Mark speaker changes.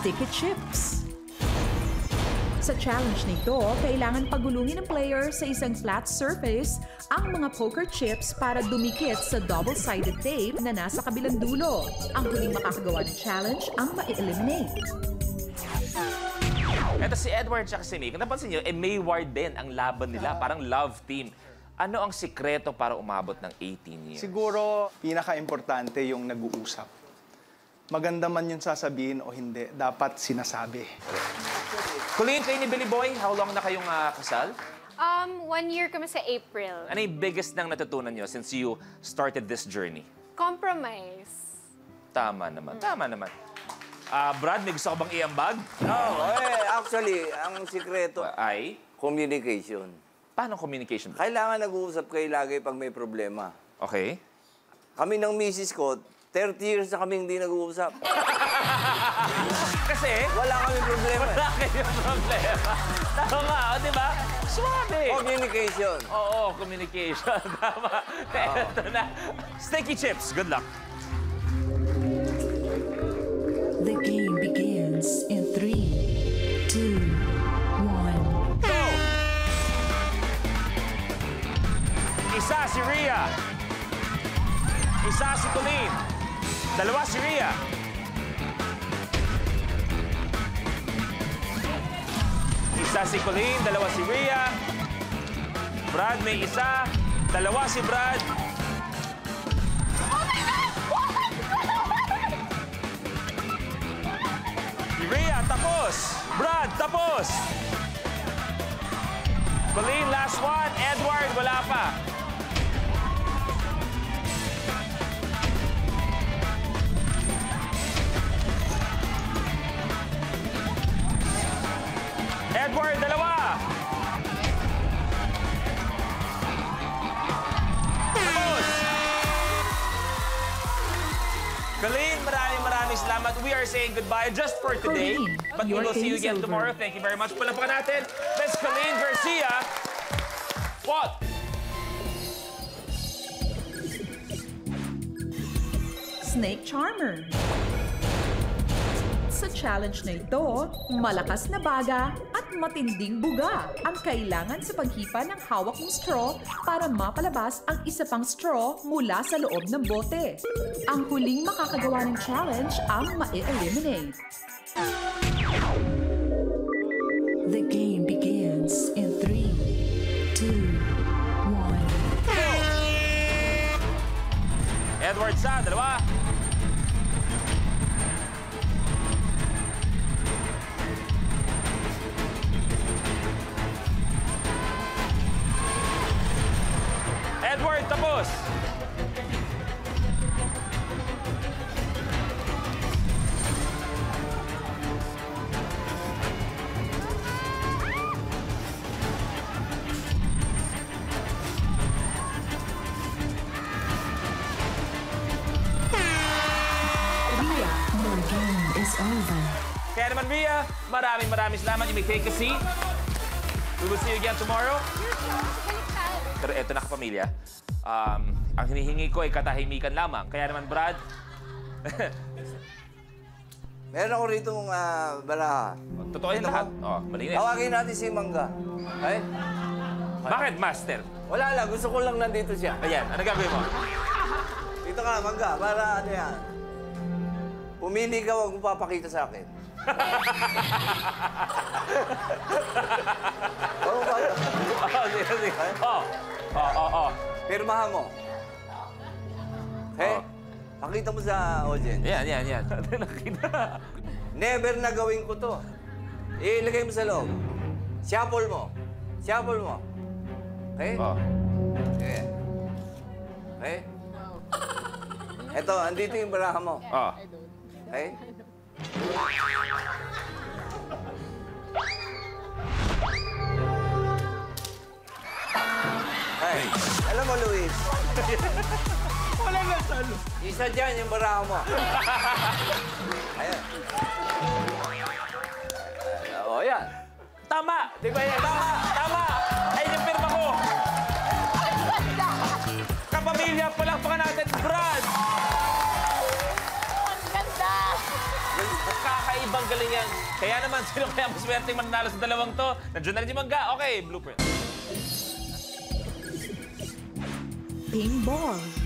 Speaker 1: sticky chips. Sa challenge nito, kailangan pagulungin ng player sa isang flat surface ang mga poker chips para dumikit sa double-sided tape na nasa kabilang dulo. Ang huling makakagawa ng challenge ang ma-eliminate.
Speaker 2: Ito si Edward at si Nick. Napansin nyo, may war din ang laban nila. Parang love team. Ano ang sikreto para umabot ng 18 years?
Speaker 3: Siguro, pinaka-importante yung nag-uusap. Maganda man yung sasabihin o hindi, dapat sinasabi.
Speaker 2: Colleen, kayo ni Billy Boy, how long na kayong kasal?
Speaker 4: 1 year kami sa April.
Speaker 2: Ano yung biggest nang natutunan nyo since you started this journey?
Speaker 4: Compromise.
Speaker 2: Tama naman, tama naman. Brad, may gusto ka bang iambag?
Speaker 5: Actually, ang sikreto
Speaker 2: Ay?
Speaker 5: communication.
Speaker 2: Paano communication?
Speaker 5: Kailangan nag-uusap kayo lagi pag may problema.
Speaker 2: Okay.
Speaker 5: Kami ng misis ko, 30 years na kami hindi nag-uusap.
Speaker 2: Kasi?
Speaker 5: Wala kami problema.
Speaker 2: Wala kayong problema. Tama, di ba? Suwabe.
Speaker 5: Communication.
Speaker 2: Oo, communication. Tama. Ito na. Sticky chips. Good luck.
Speaker 1: The game begins in 3, 2, 1.
Speaker 2: Go! Isa si Rhea. Isa si Colleen. Dalawa si Rhea. Isa si Colleen, dalawa si Rhea. Brad may isa. Dalawa si Brad. Rhea, tapos. Brad, tapos. Colleen, last one. Edward, wala pa. Edward, dalawa. Tapos. Colleen, maraming salamat. We are saying goodbye just for today.
Speaker 1: Colleen,
Speaker 2: But we
Speaker 1: your
Speaker 2: will see you
Speaker 1: game is
Speaker 2: again
Speaker 1: over.
Speaker 2: tomorrow. Thank you very much. Palapakan natin. Miss Colleen Garcia. What?
Speaker 1: Snake Charmer. Sa challenge na ito, malakas na baga at matinding buga ang kailangan sa paghipa ng hawak mong straw para mapalabas ang isa pang straw mula sa loob ng bote. Ang huling makakagawa ng challenge ang ma-eliminate. The game begins in 3, 2, 1.
Speaker 2: Edward sa, dalawa. Edward, tapos.
Speaker 1: Ria, your game is over.
Speaker 2: Kaya naman, Rhea, maraming salamat. You may take a seat. We will see you again tomorrow. Pero eto na, kapamilya. Ang hinihingi ko ay katahimikan lamang. Kaya naman, Brad.
Speaker 5: Meron ako rito baraha.
Speaker 2: Totoo yan lahat. Oh, malinis.
Speaker 5: Tawagin natin si Mangga. Ay?
Speaker 2: Bakit, Master?
Speaker 5: Wala lang. Gusto ko lang nandito siya.
Speaker 2: Ayan, ano gagawin mo?
Speaker 5: Dito ka, Mangga. Para ano yan. Pumili ka, huwag mo papakita sa akin. Oo ba?
Speaker 2: Sige. Oh.
Speaker 5: Pirmahan mo. Okay?
Speaker 2: Oh.
Speaker 5: Pakita mo sa audience.
Speaker 2: Yan. Nakita.
Speaker 5: Never na gawin ko to. Ilagay mo sa loob. Shuffle mo. Okay?
Speaker 2: Oh.
Speaker 5: Okay. Okay? Eto, andito yung baraha mo.
Speaker 2: Oh.
Speaker 5: Okay? Hey, alam mo, Luis,
Speaker 2: Wala na salo.
Speaker 5: isa dyan yung baraha mo. Ayan. O, yan.
Speaker 2: Tama! Di ba yan? Tama! Ayun yung pirma ko! Kapamilya, palakpakan natin, Brad!
Speaker 4: Ang ganda!
Speaker 2: Kakaibang galing yan. Kaya naman, sino kaya maswerte mananalo sa dalawang to? Nandiyan na rin si Mangga. Okay, blueprint.
Speaker 1: Ping ball.